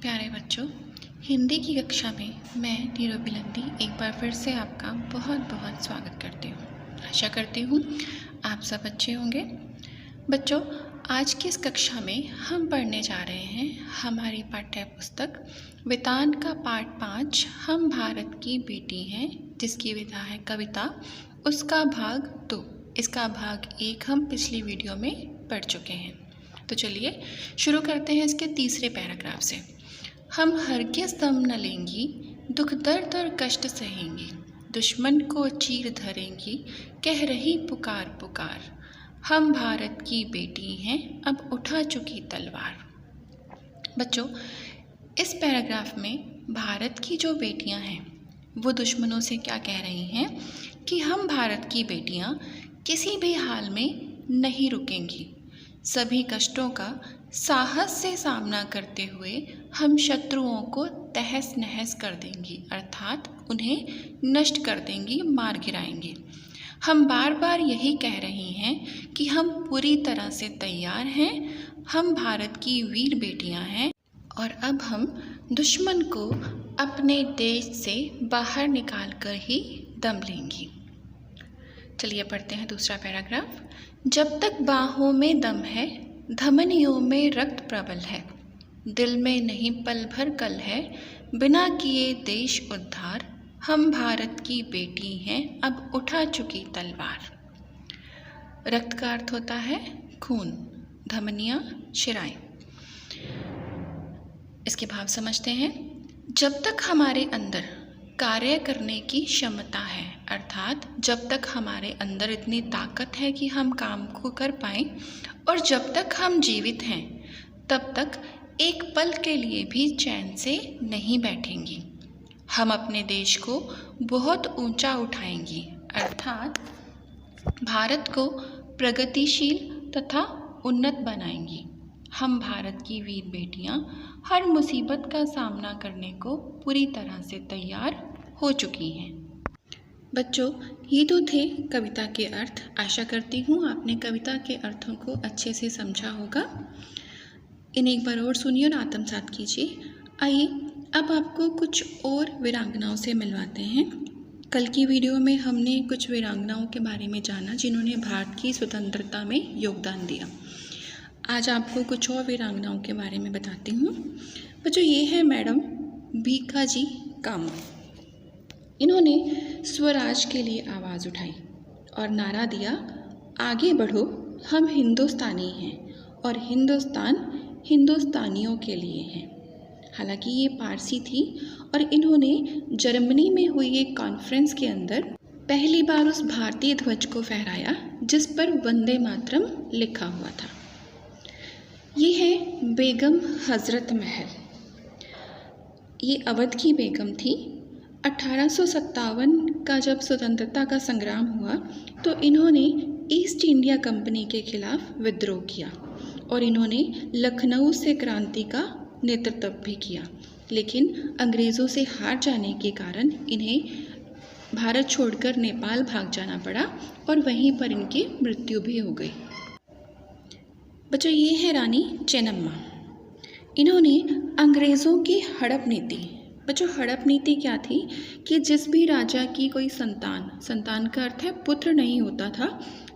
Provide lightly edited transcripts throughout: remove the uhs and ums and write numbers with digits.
प्यारे बच्चों, हिंदी की कक्षा में मैं नीरू बिलंदी एक बार फिर से आपका बहुत बहुत स्वागत करती हूँ। आशा करती हूँ आप सब अच्छे होंगे। बच्चों, आज की इस कक्षा में हम पढ़ने जा रहे हैं हमारी पाठ्य पुस्तक वितान का पाठ 5 हम भारत की बेटी हैं, जिसकी विधा है कविता, उसका भाग 2। इसका भाग 1 हम पिछली वीडियो में पढ़ चुके हैं। तो चलिए शुरू करते हैं इसके तीसरे पैराग्राफ से। हम हरगिज़ दम न लेंगी, दुख दर्द और कष्ट सहेंगी, दुश्मन को चीर धरेंगी, कह रही पुकार पुकार, हम भारत की बेटी हैं, अब उठा चुकी तलवार। बच्चों, इस पैराग्राफ में भारत की जो बेटियां हैं वो दुश्मनों से क्या कह रही हैं कि हम भारत की बेटियां किसी भी हाल में नहीं रुकेंगी। सभी कष्टों का साहस से सामना करते हुए हम शत्रुओं को तहस नहस कर देंगी, अर्थात उन्हें नष्ट कर देंगी, मार गिराएंगी। हम बार बार यही कह रही हैं कि हम पूरी तरह से तैयार हैं, हम भारत की वीर बेटियां हैं और अब हम दुश्मन को अपने देश से बाहर निकाल कर ही दम लेंगी। चलिए पढ़ते हैं दूसरा पैराग्राफ। जब तक बाहों में दम है, धमनियों में रक्त प्रबल है, दिल में नहीं पल भर कल है, बिना किए देश उद्धार, हम भारत की बेटी हैं, अब उठा चुकी तलवार। रक्त का अर्थ होता है खून, धमनियाँ शिराएं। इसके भाव समझते हैं। जब तक हमारे अंदर कार्य करने की क्षमता है, अर्थात जब तक हमारे अंदर इतनी ताकत है कि हम काम को कर पाएं और जब तक हम जीवित हैं, तब तक एक पल के लिए भी चैन से नहीं बैठेंगी। हम अपने देश को बहुत ऊंचा उठाएंगी, अर्थात भारत को प्रगतिशील तथा उन्नत बनाएंगी। हम भारत की वीर बेटियां हर मुसीबत का सामना करने को पूरी तरह से तैयार हो चुकी हैं। बच्चों, ये तो थे कविता के अर्थ। आशा करती हूँ आपने कविता के अर्थों को अच्छे से समझा होगा। इन्हें एक बार और सुनिए और आत्मसात कीजिए। आइए अब आपको कुछ और वीरांगनाओं से मिलवाते हैं। कल की वीडियो में हमने कुछ वीरांगनाओं के बारे में जाना जिन्होंने भारत की स्वतंत्रता में योगदान दिया। आज आपको कुछ और वीरांगनाओं के बारे में बताती हूँ। बच्चों, ये है मैडम भीखाजी कामा। इन्होंने स्वराज के लिए आवाज़ उठाई और नारा दिया, आगे बढ़ो, हम हिंदुस्तानी हैं और हिंदुस्तान हिंदुस्तानियों के लिए है। हालांकि ये पारसी थी और इन्होंने जर्मनी में हुई एक कॉन्फ्रेंस के अंदर पहली बार उस भारतीय ध्वज को फहराया जिस पर वंदे मातरम लिखा हुआ था। ये है बेगम हज़रत महल। ये अवध की बेगम थी। 1857 का जब स्वतंत्रता का संग्राम हुआ तो इन्होंने ईस्ट इंडिया कंपनी के खिलाफ विद्रोह किया और इन्होंने लखनऊ से क्रांति का नेतृत्व भी किया, लेकिन अंग्रेज़ों से हार जाने के कारण इन्हें भारत छोड़कर नेपाल भाग जाना पड़ा और वहीं पर इनकी मृत्यु भी हो गई। बच्चों, ये है रानी चेन्नम्मा। इन्होंने अंग्रेज़ों की हड़प नीति, बच्चों हड़प नीति क्या थी कि जिस भी राजा की कोई संतान का अर्थ है पुत्र नहीं होता था,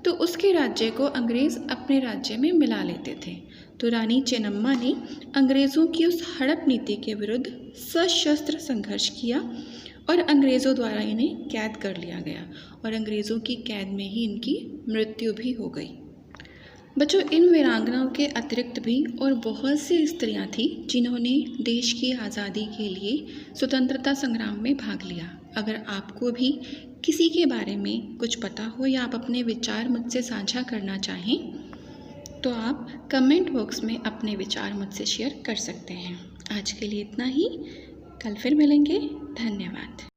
तो उसके राज्य को अंग्रेज़ अपने राज्य में मिला लेते थे। तो रानी चेन्नम्मा ने अंग्रेज़ों की उस हड़प नीति के विरुद्ध सशस्त्र संघर्ष किया और अंग्रेज़ों द्वारा इन्हें कैद कर लिया गया और अंग्रेज़ों की कैद में ही इनकी मृत्यु भी हो गई। बच्चों, इन वीरांगनाओं के अतिरिक्त भी और बहुत सी स्त्रियां थीं जिन्होंने देश की आज़ादी के लिए स्वतंत्रता संग्राम में भाग लिया। अगर आपको भी किसी के बारे में कुछ पता हो या आप अपने विचार मुझसे साझा करना चाहें तो आप कमेंट बॉक्स में अपने विचार मुझसे शेयर कर सकते हैं। आज के लिए इतना ही, कल फिर मिलेंगे। धन्यवाद।